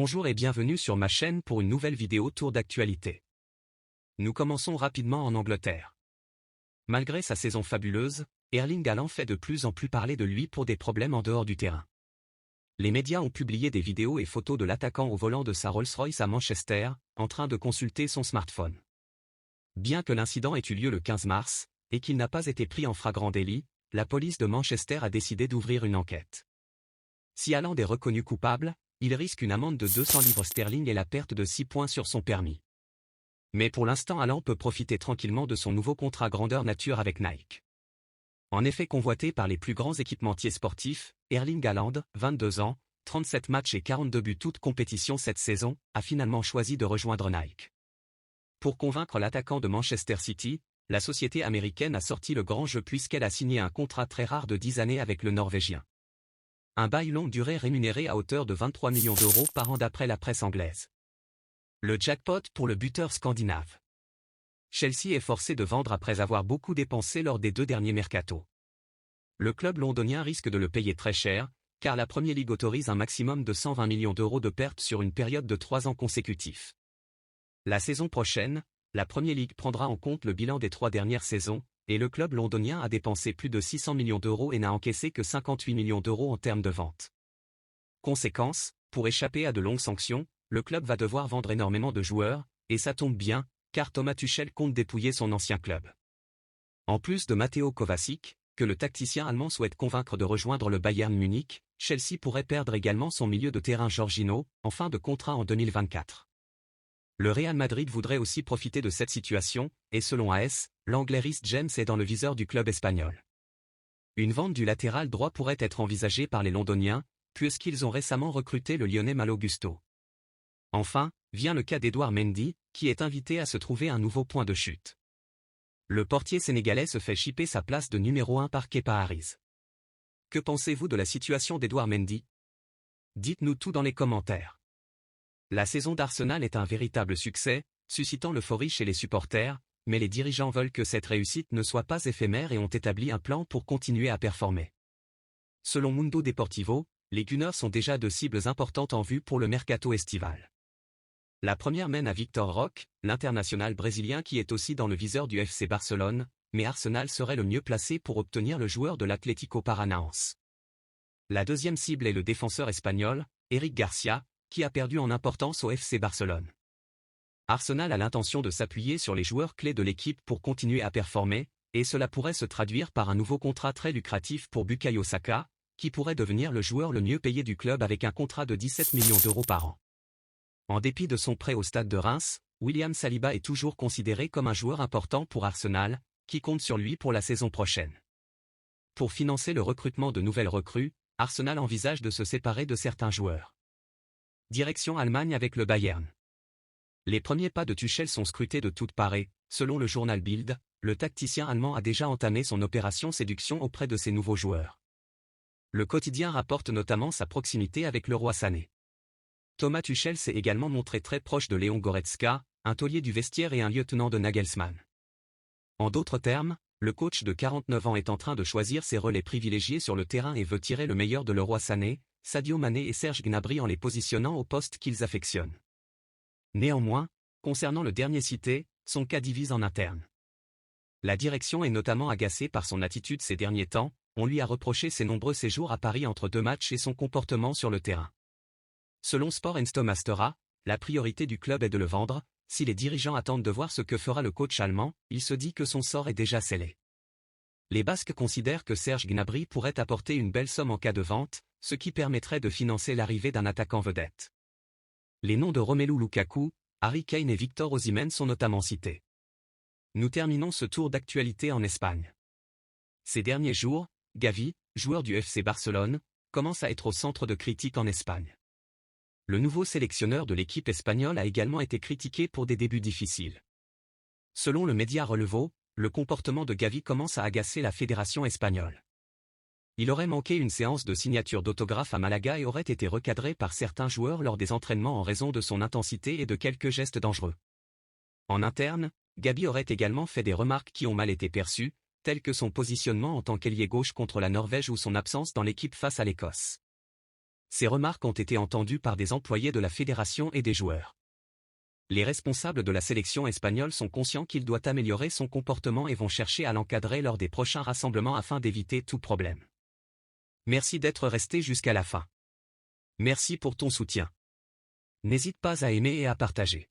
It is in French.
Bonjour et bienvenue sur ma chaîne pour une nouvelle vidéo tour d'actualité. Nous commençons rapidement en Angleterre. Malgré sa saison fabuleuse, Erling Haaland fait de plus en plus parler de lui pour des problèmes en dehors du terrain. Les médias ont publié des vidéos et photos de l'attaquant au volant de sa Rolls-Royce à Manchester, en train de consulter son smartphone. Bien que l'incident ait eu lieu le 15 mars, et qu'il n'a pas été pris en flagrant délit, la police de Manchester a décidé d'ouvrir une enquête. Si Haaland est reconnu coupable, il risque une amende de 200 livres sterling et la perte de 6 points sur son permis. Mais pour l'instant Haaland peut profiter tranquillement de son nouveau contrat grandeur nature avec Nike. En effet convoité par les plus grands équipementiers sportifs, Erling Haaland, 22 ans, 37 matchs et 42 buts toutes compétitions cette saison, a finalement choisi de rejoindre Nike. Pour convaincre l'attaquant de Manchester City, la société américaine a sorti le grand jeu puisqu'elle a signé un contrat très rare de 10 années avec le Norvégien. Un bail longue durée rémunéré à hauteur de 23 millions d'euros par an d'après la presse anglaise. Le jackpot pour le buteur scandinave. Chelsea est forcé de vendre après avoir beaucoup dépensé lors des 2 derniers mercatos. Le club londonien risque de le payer très cher, car la Premier League autorise un maximum de 120 millions d'euros de pertes sur une période de 3 ans consécutifs. La saison prochaine, la Premier League prendra en compte le bilan des 3 dernières saisons, et le club londonien a dépensé plus de 600 millions d'euros et n'a encaissé que 58 millions d'euros en termes de vente. Conséquence, pour échapper à de longues sanctions, le club va devoir vendre énormément de joueurs, et ça tombe bien, car Thomas Tuchel compte dépouiller son ancien club. En plus de Mateo Kovacic, que le tacticien allemand souhaite convaincre de rejoindre le Bayern Munich, Chelsea pourrait perdre également son milieu de terrain Jorginho, en fin de contrat en 2024. Le Real Madrid voudrait aussi profiter de cette situation, et selon AS, l'Anglais Reece James est dans le viseur du club espagnol. Une vente du latéral droit pourrait être envisagée par les Londoniens, puisqu'ils ont récemment recruté le Lyonnais Malo Gusto. Enfin, vient le cas d'Edouard Mendy, qui est invité à se trouver un nouveau point de chute. Le portier sénégalais se fait chipper sa place de numéro 1 par Kepa Arrizabalaga. Que pensez-vous de la situation d'Edouard Mendy? Dites-nous tout dans les commentaires. La saison d'Arsenal est un véritable succès, suscitant l'euphorie chez les supporters, mais les dirigeants veulent que cette réussite ne soit pas éphémère et ont établi un plan pour continuer à performer. Selon Mundo Deportivo, les Gunners sont déjà de cibles importantes en vue pour le mercato estival. La première mène à Victor Roque, l'international brésilien qui est aussi dans le viseur du FC Barcelone, mais Arsenal serait le mieux placé pour obtenir le joueur de l'Atlético Paranaense. La deuxième cible est le défenseur espagnol, Eric Garcia, qui a perdu en importance au FC Barcelone. Arsenal a l'intention de s'appuyer sur les joueurs clés de l'équipe pour continuer à performer, et cela pourrait se traduire par un nouveau contrat très lucratif pour Bukayo Saka, qui pourrait devenir le joueur le mieux payé du club avec un contrat de 17 millions d'euros par an. En dépit de son prêt au Stade de Reims, William Saliba est toujours considéré comme un joueur important pour Arsenal, qui compte sur lui pour la saison prochaine. Pour financer le recrutement de nouvelles recrues, Arsenal envisage de se séparer de certains joueurs. Direction Allemagne avec le Bayern. Les premiers pas de Tuchel sont scrutés de toutes parts et, selon le journal Bild, le tacticien allemand a déjà entamé son opération séduction auprès de ses nouveaux joueurs. Le quotidien rapporte notamment sa proximité avec le roi Sané. Thomas Tuchel s'est également montré très proche de Léon Goretzka, un taulier du vestiaire et un lieutenant de Nagelsmann. En d'autres termes, le coach de 49 ans est en train de choisir ses relais privilégiés sur le terrain et veut tirer le meilleur de Leroy Sané, Sadio Mané et Serge Gnabry en les positionnant au poste qu'ils affectionnent. Néanmoins, concernant le dernier cité, son cas divise en interne. La direction est notamment agacée par son attitude ces derniers temps, on lui a reproché ses nombreux séjours à Paris entre 2 matchs et son comportement sur le terrain. Selon Sport Instomastera, la priorité du club est de le vendre, si les dirigeants attendent de voir ce que fera le coach allemand, il se dit que son sort est déjà scellé. Les Basques considèrent que Serge Gnabry pourrait apporter une belle somme en cas de vente, ce qui permettrait de financer l'arrivée d'un attaquant vedette. Les noms de Romelu Lukaku, Harry Kane et Victor Osimhen sont notamment cités. Nous terminons ce tour d'actualité en Espagne. Ces derniers jours, Gavi, joueur du FC Barcelone, commence à être au centre de critiques en Espagne. Le nouveau sélectionneur de l'équipe espagnole a également été critiqué pour des débuts difficiles. Selon le média Relevo, le comportement de Gavi commence à agacer la fédération espagnole. Il aurait manqué une séance de signature d'autographe à Malaga et aurait été recadré par certains joueurs lors des entraînements en raison de son intensité et de quelques gestes dangereux. En interne, Gavi aurait également fait des remarques qui ont mal été perçues, telles que son positionnement en tant qu'ailier gauche contre la Norvège ou son absence dans l'équipe face à l'Écosse. Ces remarques ont été entendues par des employés de la fédération et des joueurs. Les responsables de la sélection espagnole sont conscients qu'il doit améliorer son comportement et vont chercher à l'encadrer lors des prochains rassemblements afin d'éviter tout problème. Merci d'être resté jusqu'à la fin. Merci pour ton soutien. N'hésite pas à aimer et à partager.